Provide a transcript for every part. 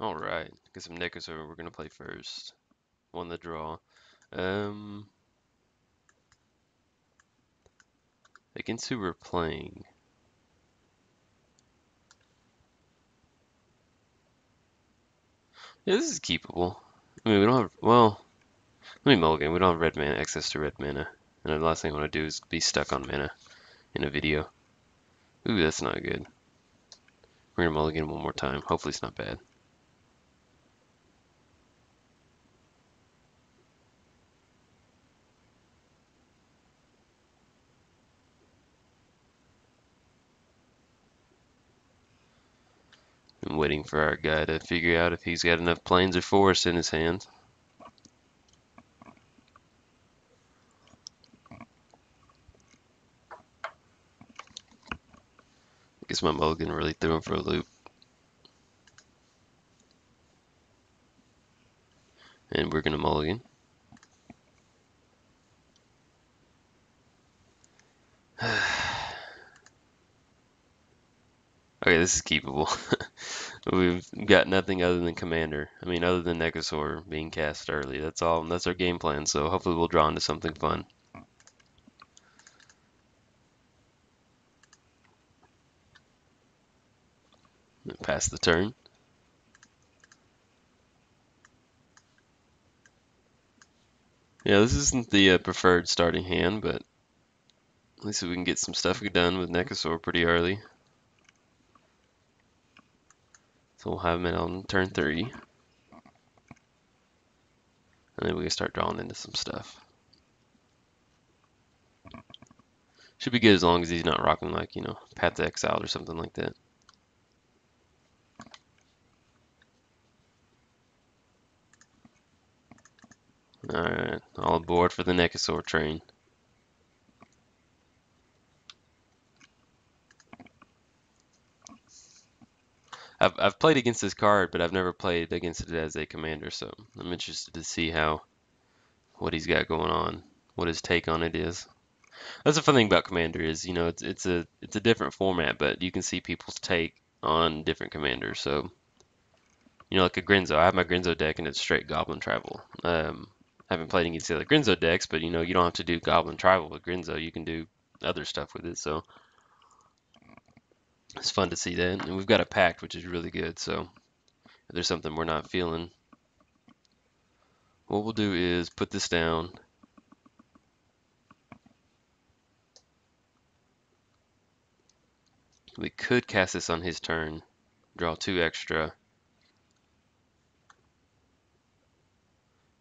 Alright, get some Nekusar we're gonna play first. Won the draw. Um, Against who we're playing. Yeah, this is keepable. I mean, we don't have, well, let me mulligan. We don't have red mana, access to red mana. And the last thing I want to do is be stuck on mana in a video. Ooh, that's not good. We're gonna mulligan one more time. Hopefully it's not bad. I'm waiting for our guy to figure out if he's got enough plains or forests in his hand. I guess my mulligan really threw him for a loop. And we're gonna mulligan. Okay, this is keepable. We've got nothing other than Commander. I mean, other than Nekusar being cast early. That's all. That's our game plan. So hopefully we'll draw into something fun. Pass the turn. Yeah, this isn't the preferred starting hand, but at least we can get some stuff done with Nekusar pretty early. So we'll have him in on turn 3. And then we can start drawing into some stuff. Should be good as long as he's not rocking like, Path to Exile or something like that. Alright, all aboard for the Nekusar train. I've played against this card, but I've never played against it as a commander, so I'm interested to see what he's got going on, what his take on it is. That's the fun thing about Commander is, it's a different format, but you can see people's take on different commanders. So, like a Grinzo. I have my Grinzo deck and it's straight Goblin Travel. I haven't played against the other Grinzo decks, but you don't have to do Goblin Travel with Grinzo. You can do other stuff with it. So it's fun to see that. And we've got a pact, which is really good. So if there's something we're not feeling, what we'll do is put this down. We could cast this on his turn, draw 2 extra.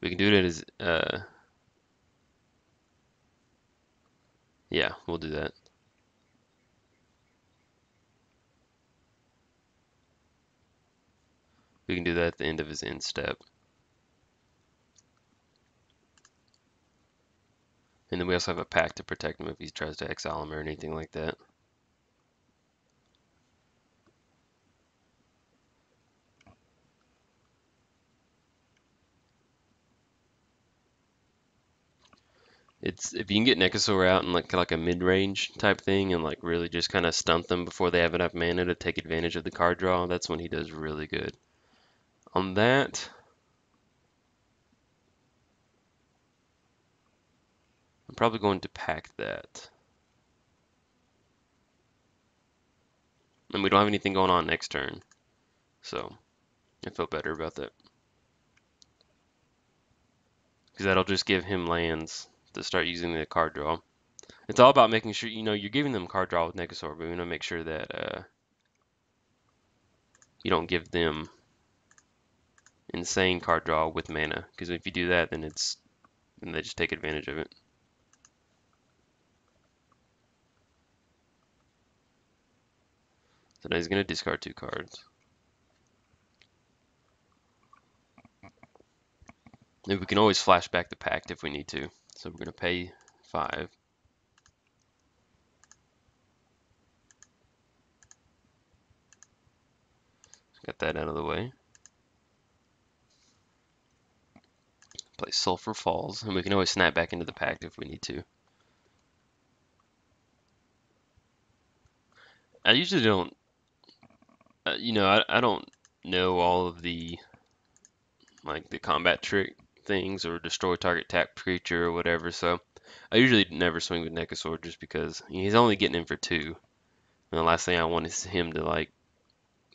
We can do it as, yeah, we'll do that. We can do that at the end of his end step. And then we also have a pact to protect him if he tries to exile him or anything like that. It's if you can get Nekusar out in like a mid-range type thing and like really just kind of stump them before they have enough mana to take advantage of the card draw, that's when he does really good. On that, I'm probably going to pack that. And we don't have anything going on next turn, so I feel better about that. Because that'll just give him lands to start using the card draw. It's all about making sure, you're giving them card draw with Nekusar, but we want to make sure that you don't give them insane card draw with mana. Because if you do that, then they just take advantage of it. So now he's going to discard 2 cards. And we can always flash back the pact if we need to. So we're going to pay 5. Got that out of the way. Play Sulfur Falls, and we can always snap back into the pact if we need to. I usually don't, I don't know all of the combat trick things or destroy target tap creature or whatever. So I usually never swing with Nekusar just because he's only getting in for 2. And the last thing I want is him to like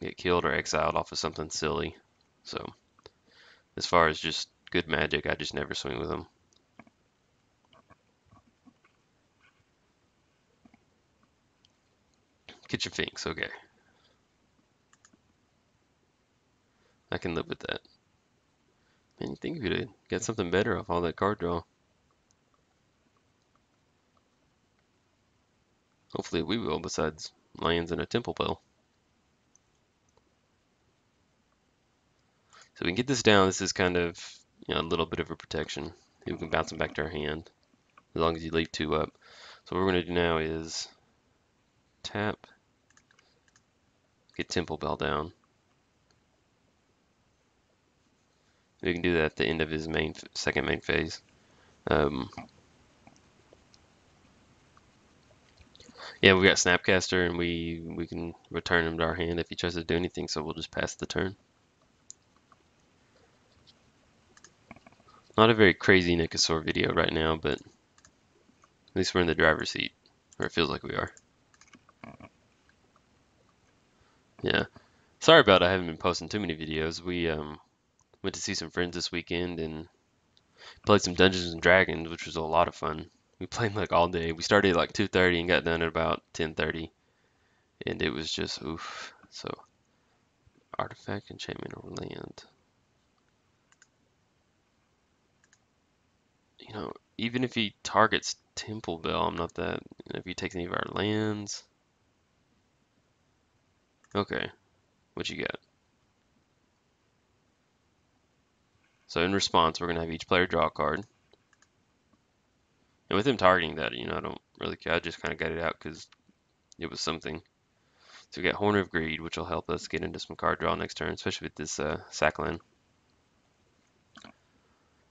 get killed or exiled off of something silly. So as far as just good magic, I just never swing with him. Kitchen Finks, okay. I can live with that. Man, you think you could have got something better off all that card draw. Hopefully we will, besides lands and a Temple Bell. So we can get this down. This is kind of, a little bit of a protection. We can bounce them back to our hand, as long as you leave 2 up. So what we're going to do now is tap, get Temple Bell down. We can do that at the end of his second main phase. Yeah, we got Snapcaster, and we can return him to our hand if he tries to do anything, so we'll just pass the turn. Not a very crazy Nekusar video right now, but at least we're in the driver's seat, or it feels like we are. Yeah. Sorry about I haven't been posting too many videos. We went to see some friends this weekend and played some Dungeons and Dragons, which was a lot of fun. We played like all day. We started at like 2:30 and got done at about 10:30, and it was just oof. So artifact, enchantment, or land. Even if he targets Temple Bell, I'm not that. If he takes any of our lands. Okay, what you got? So in response, we're gonna have each player draw a card. And with him targeting that, I don't really care. I just kind of got it out because it was something. So we got Horn of Greed, which will help us get into some card draw next turn, especially with this sack land.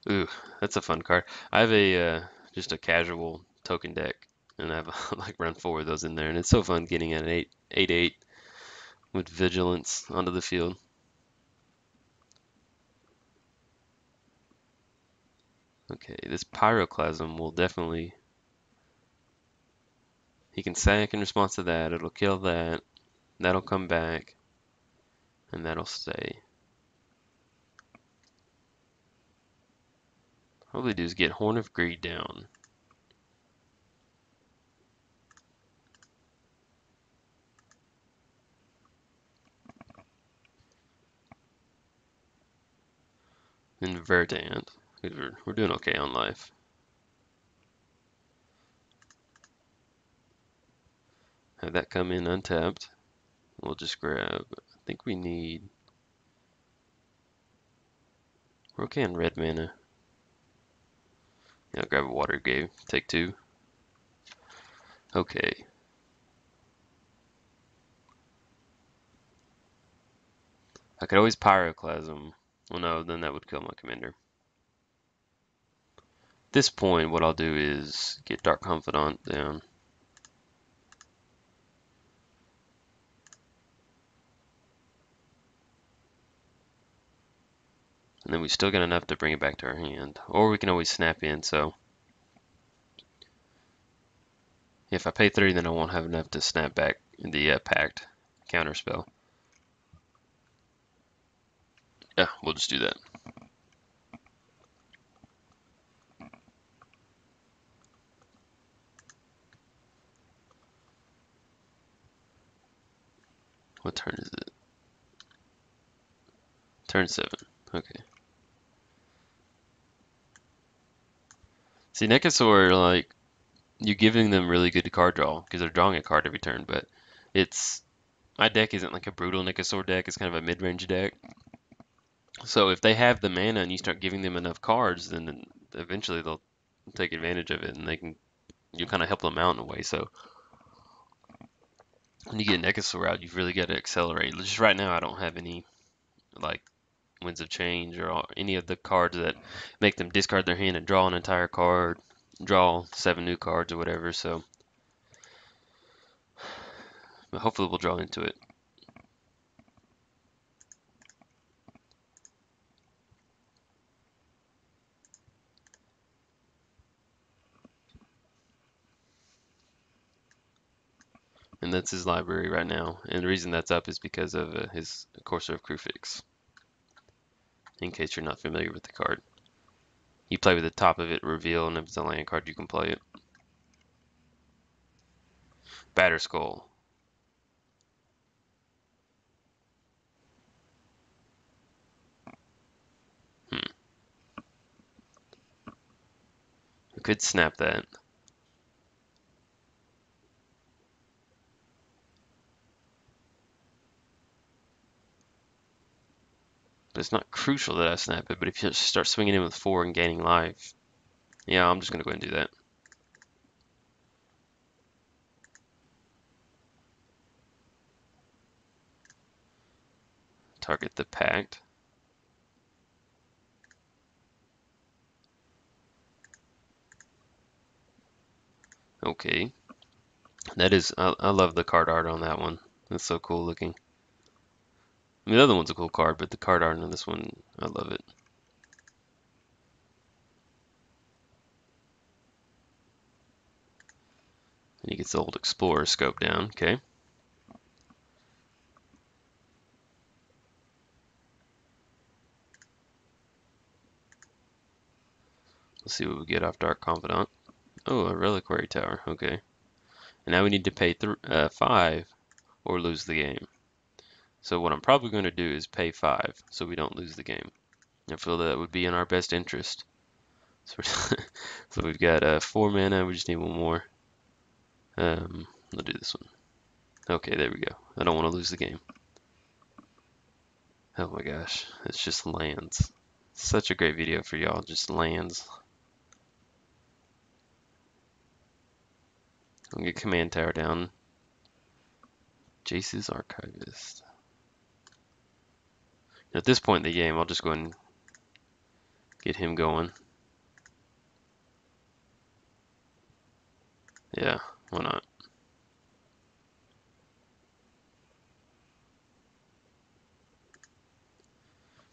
Ooh, that's a fun card. I have just a casual token deck, and I have like run 4 of those in there, and it's so fun getting an 8/8 with vigilance onto the field. Okay, this Pyroclasm will definitely. He can sack in response to that. It'll kill that. That'll come back, and that'll stay. All we do is get Horn of Greed down. And Verdant. We're doing okay on life. Have that come in untapped. We'll just grab. I think we need. We're okay on red mana. Yeah, I'll grab a Water Grave. Take 2. Okay. I could always Pyroclasm. Well, no, then that would kill my commander. At this point, what I'll do is get Dark Confidant down. And then we still got enough to bring it back to our hand. Or we can always snap in, so if I pay 3, then I won't have enough to snap back the Pact counterspell. Yeah, we'll just do that. What turn is it? Turn 7. Okay. See, Nekusar, like, you're giving them really good card draw because they're drawing a card every turn, but my deck isn't like a brutal Nekusar deck. It's kind of a mid-range deck. So if they have the mana and you start giving them enough cards, then eventually they'll take advantage of it, and you kind of help them out in a way. So when you get Nekusar out, you've really got to accelerate. Just right now, I don't have any like Winds of Change or any of the cards that make them discard their hand and draw an entire card, draw 7 new cards or whatever. So but hopefully we'll draw into it. And that's his library right now. And the reason that's up is because of his Courser of Crufix, in case you're not familiar with the card. You play with the top of it, reveal, and if it's a land card, you can play it. Batterskull. We could snap that. But it's not crucial that I snap it, but if you start swinging in with 4 and gaining life, yeah, I'm just going to go ahead and do that. Target the Pact. Okay. That is, I love the card art on that one. That's so cool looking. I mean, the other one's a cool card, but the card art on this one, I love it. And he gets the old Explorer scope down. Okay. Let's see what we get off Dark Confidant. Oh, a Reliquary Tower. Okay. And now we need to pay 5 or lose the game. So what I'm probably going to do is pay 5 so we don't lose the game. I feel that would be in our best interest. So, so we've got 4 mana. We just need 1 more. I'll do this one. Okay, there we go. I don't want to lose the game. Oh my gosh, it's just lands. Such a great video for y'all, just lands. I'll get Command Tower down. Jace's Archivist. At this point in the game, I'll just go ahead and get him going. Yeah, why not?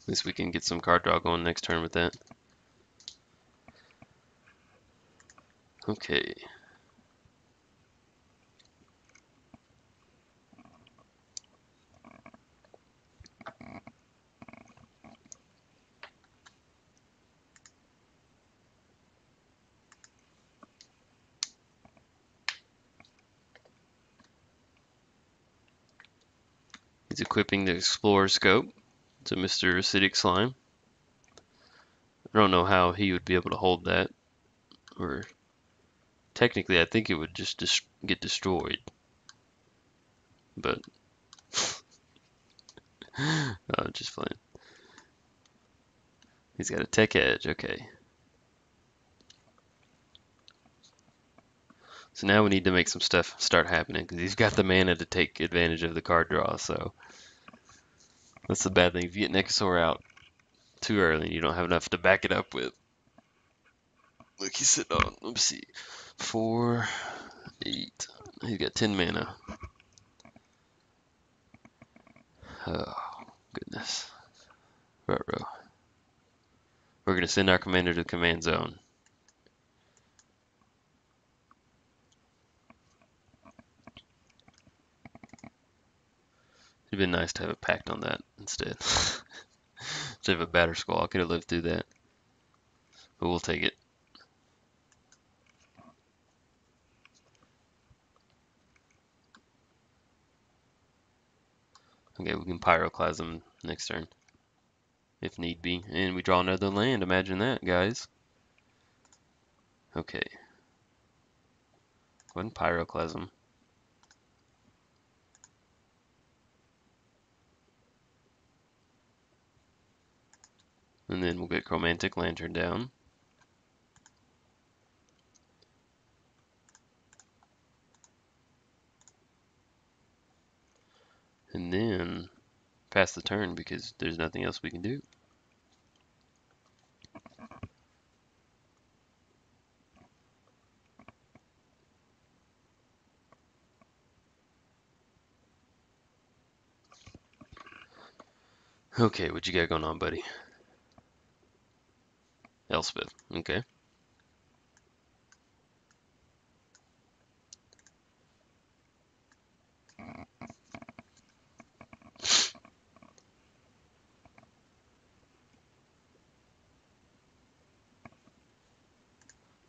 At least we can get some card draw going next turn with that. Okay. He's equipping the Explorer Scope to Mr. Acidic Slime. I don't know how he would be able to hold that. Or technically, I think it would just get destroyed. But just playing. He's got a Tech Edge. Okay. So now we need to make some stuff start happening because he's got the mana to take advantage of the card draw. So that's the bad thing. If you get Nekusar out too early and you don't have enough to back it up with. Look, he's sitting on, let me see, 4, 8. He's got 10 mana. Oh, goodness. Ruh-roh. We're going to send our commander to the command zone. It'd been nice to have a pact on that instead. Instead of a Batterskull, I could have lived through that. But we'll take it. Okay, we can Pyroclasm next turn. If need be. And we draw another land. Imagine that, guys. Okay. Go ahead and Pyroclasm. And then we'll get Chromantic Lantern down. And then pass the turn because there's nothing else we can do. Okay, what you got going on, buddy? Elspeth. Okay.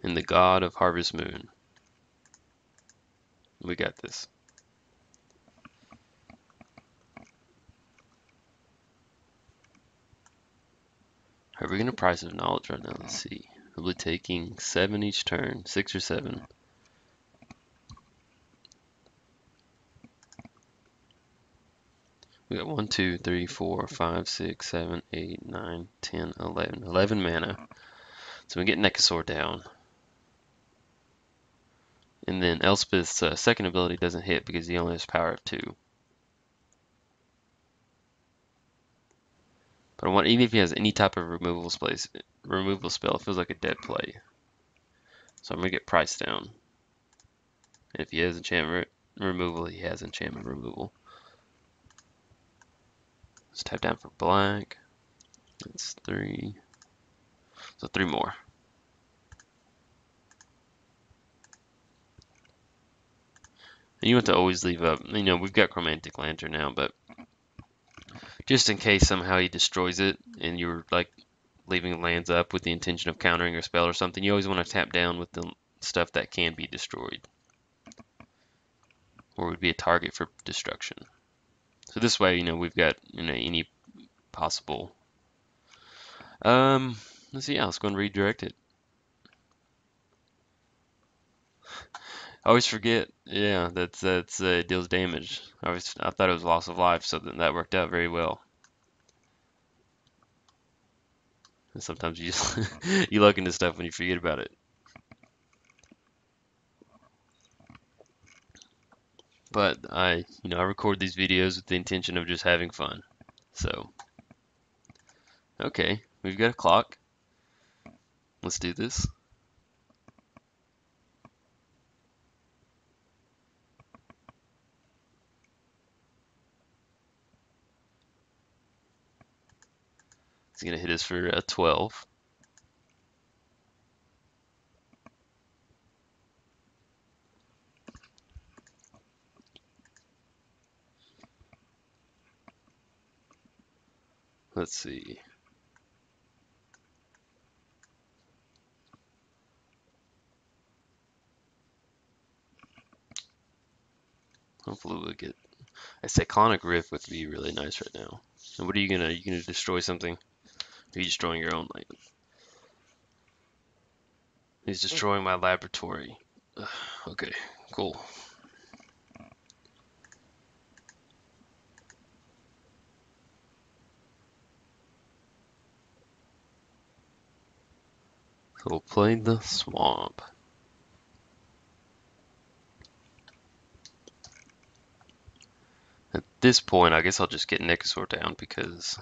and the god of Harvest Moon. We got this. Are we gonna Price of Knowledge right now? Let's see. We'll be taking 7 each turn, 6 or 7. We got 1, 2, 3, 4, 5, 6, 7, 8, 9, 10, 11. 11 mana. So we get Nekusar down. And then Elspeth's second ability doesn't hit because he only has power of 2. But I want, even if he has any type of removal spell, it feels like a dead play. So I'm gonna get Price down. And if he has enchantment removal, he has enchantment removal. Let's tap down for black. That's 3. So 3 more. And you want to always leave up, you know, we've got Chromantic Lantern now, but just in case somehow he destroys it and you're like leaving lands up with the intention of countering a spell or something, you always want to tap down with the stuff that can be destroyed or would be a target for destruction. So this way, you know, we've got, you know, any possible. Let's see. Yeah, let's go and redirect it. I always forget. Yeah, that's it deals damage. I thought it was loss of life, so then that worked out very well. And sometimes you just you look into stuff when you forget about it. But I record these videos with the intention of just having fun. So, okay, we've got a clock. Let's do this. It's gonna hit us for 12. Let's see. Hopefully we'll get a Cyclonic Rift would be really nice right now. And what are you gonna destroy something? Are you destroying your own land? He's destroying my laboratory. Okay, cool. So we'll play the swamp. At this point, I guess I'll just get Nekusar down because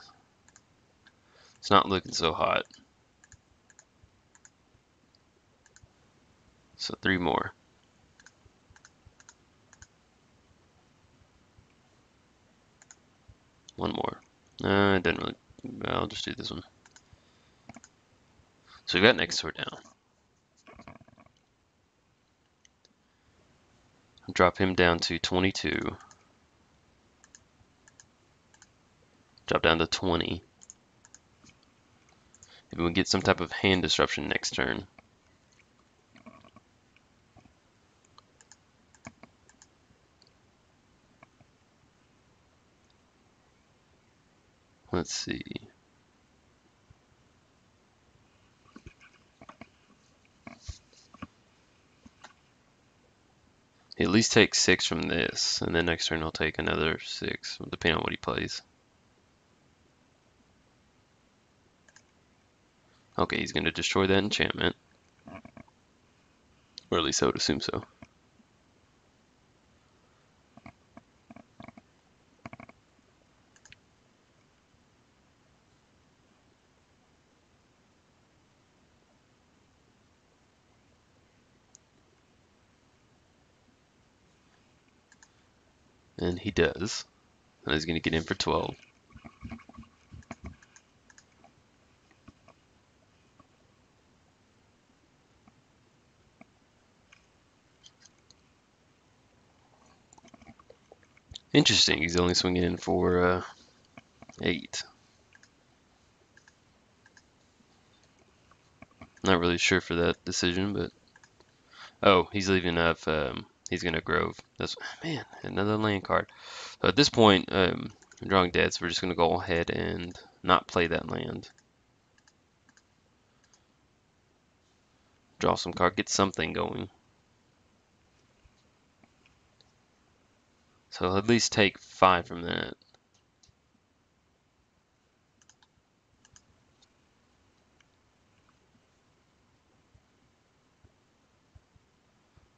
it's not looking so hot. So 3 more. 1 more. It didn't really. I'll just do this one. So we got Nekusar down. Drop him down to 22. Drop down to 20. Maybe we get some type of hand disruption next turn. Let's see. He at least takes 6 from this, and then next turn he'll take another 6, depending on what he plays. Okay, he's going to destroy that enchantment. Or at least I would assume so. And he does. And he's going to get in for 12. Interesting, he's only swinging in for 8. Not really sure for that decision, but oh, he's leaving up. He's gonna Grove. That's man, another land card. So at this point, I'm drawing dead, so we're just gonna go ahead and not play that land. Draw some card, get something going. So I'll at least take 5 from that.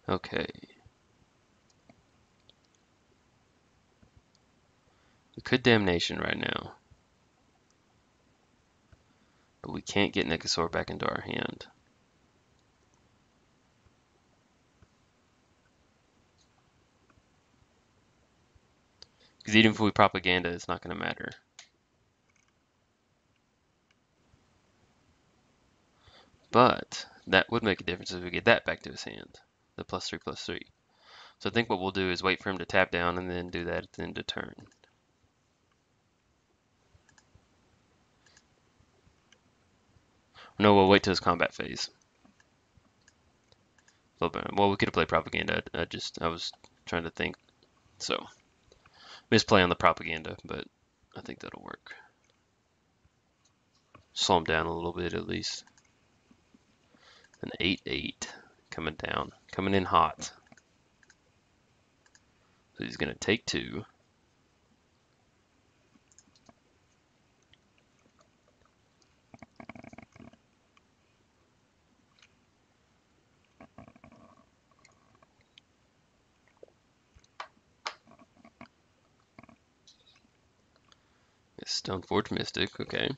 Okay. We could Damnation right now, but we can't get Nekusar back into our hand. Because even if we Propaganda, it's not going to matter. But that would make a difference if we get that back to his hand, the +3/+3. So I think what we'll do is wait for him to tap down and then do that at the end of turn. No, we'll wait till his combat phase. Well, we could have played Propaganda. I was trying to think. So, misplay on the Propaganda, but I think that'll work. Slow him down a little bit at least. An 8/8 coming down, coming in hot. So he's gonna take 2. Stoneforge Mystic, okay.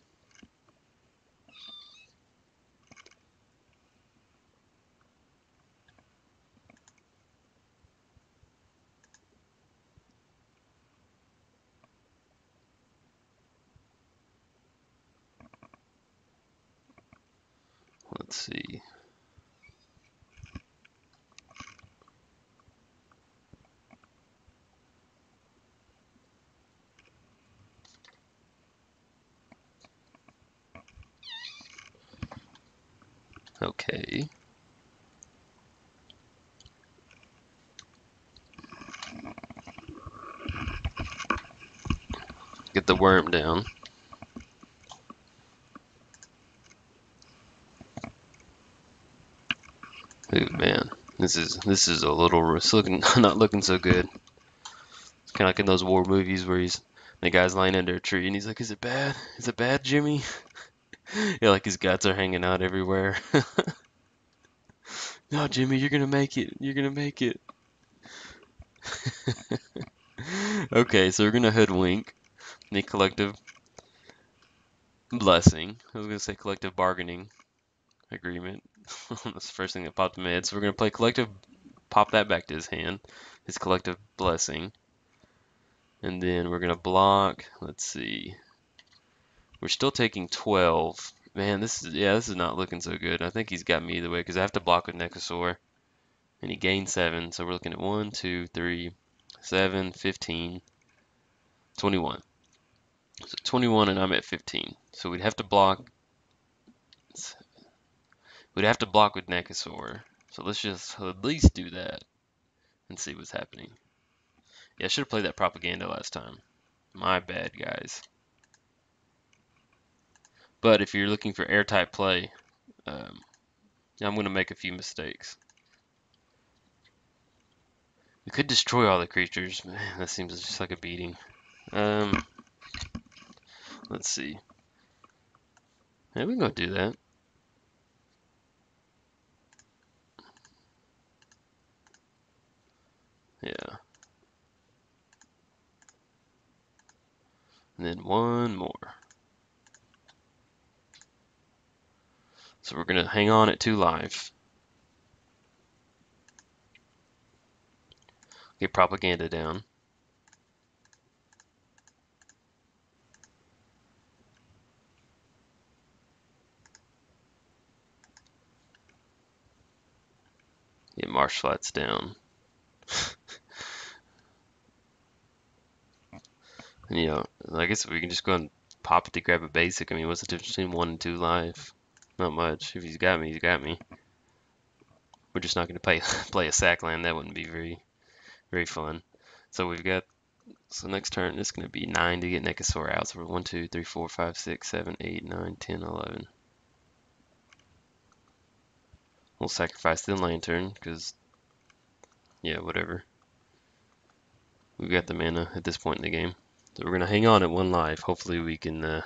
Let's see. Okay. Get the worm down. Ooh, man, this is a little. It's looking not looking so good. It's kind of like in those war movies where the guy's lying under a tree and he's like, "Is it bad? Is it bad, Jimmy?" Yeah, like his guts are hanging out everywhere. No, Jimmy, you're gonna make it. You're gonna make it. Okay, so we're gonna hoodwink the collective blessing. I was gonna say collective bargaining agreement. That's the first thing that popped in my head. So we're gonna play collective, pop that back to his hand, his collective blessing, and then we're gonna block. Let's see. We're still taking 12. Man, this is not looking so good. I think he's got me either way because I have to block with Nekusar, and he gained 7. So we're looking at 1, 2, 3, 7, 15, 21. So 21, and I'm at 15. So we'd have to block. We'd have to block with Nekusar. So let's just at least do that and see what's happening. Yeah, I should have played that Propaganda last time. My bad, guys. But if you're looking for airtight play, um, I'm going to make a few mistakes. We could destroy all the creatures. Man, that seems just like a beating. Let's see. Yeah, we can go do that. Yeah. And then one more. So we're going to hang on at 2 life. Get Propaganda down. Get Marsh Flats down. And, I guess we can just go and pop it to grab a basic. I mean, what's the difference between 1 and 2 life? Not much. If he's got me, he's got me. We're just not going to play play a sack land. That wouldn't be very fun. So we've got, so next turn it's going to be 9 to get Nekusar out. So we're 1, 2, 3, 4, 5, 6, 7, 8, 9, 10, 11. We'll sacrifice the lantern because, yeah, whatever. We've got the mana at this point in the game. So we're going to hang on at 1 life. Hopefully we can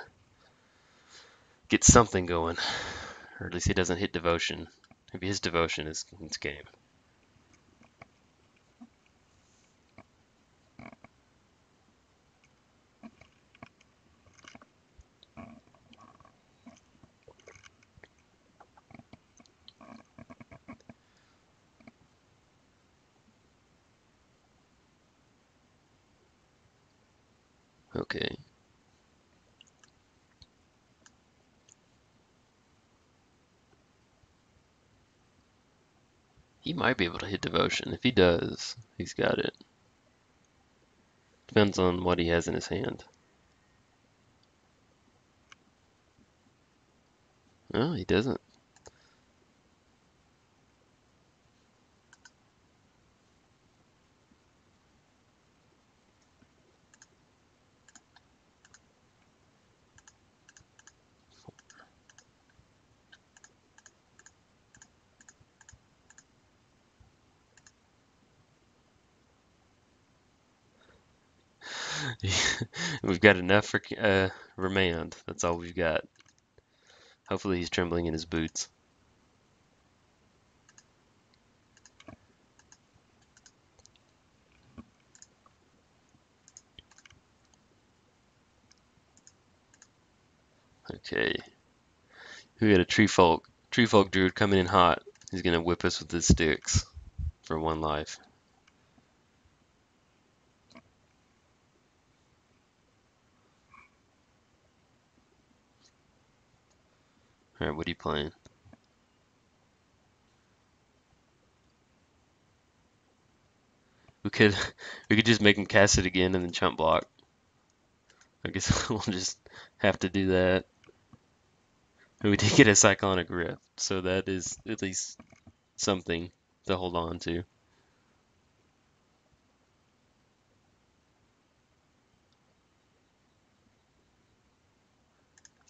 get something going. Or at least he doesn't hit devotion. Maybe his devotion is game. Okay. He might be able to hit devotion. If he does, he's got it. Depends on what he has in his hand. No, he doesn't. We've got enough for remand. That's all we've got. Hopefully he's trembling in his boots. Okay. We got a tree folk druid coming in hot. He's gonna whip us with his sticks for 1 life. Alright, what are you playing? We could we could just make him cast it again and then chump block. I guess we'll just have to do that. We did get a Cyclonic Rift, so that is at least something to hold on to.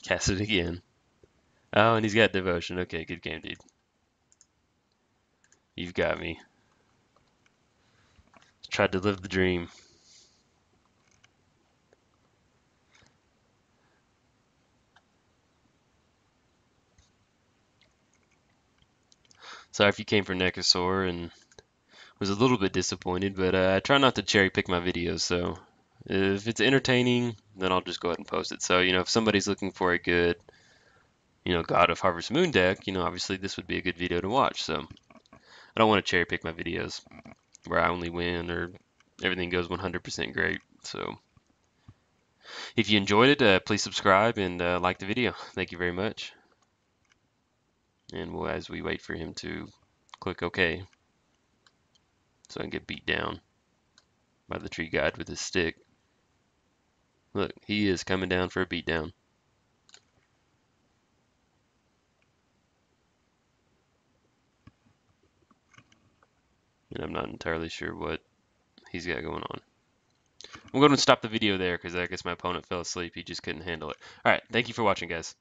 Cast it again. Oh, and he's got Devotion. Okay, good game, dude. You've got me. Tried to live the dream. Sorry if you came for Nekusar and was a little bit disappointed, but I try not to cherry pick my videos, so if it's entertaining, then I'll just go ahead and post it. So, if somebody's looking for a good, God of Harvest Moon deck, obviously this would be a good video to watch. So I don't want to cherry pick my videos where I only win or everything goes 100% great. So if you enjoyed it, please subscribe and like the video. Thank you very much. And as we wait for him to click OK, so I can get beat down by the tree guide with his stick. Look, he is coming down for a beatdown. And I'm not entirely sure what he's got going on. I'm going to stop the video there because I guess my opponent fell asleep. He just couldn't handle it. All right, thank you for watching, guys.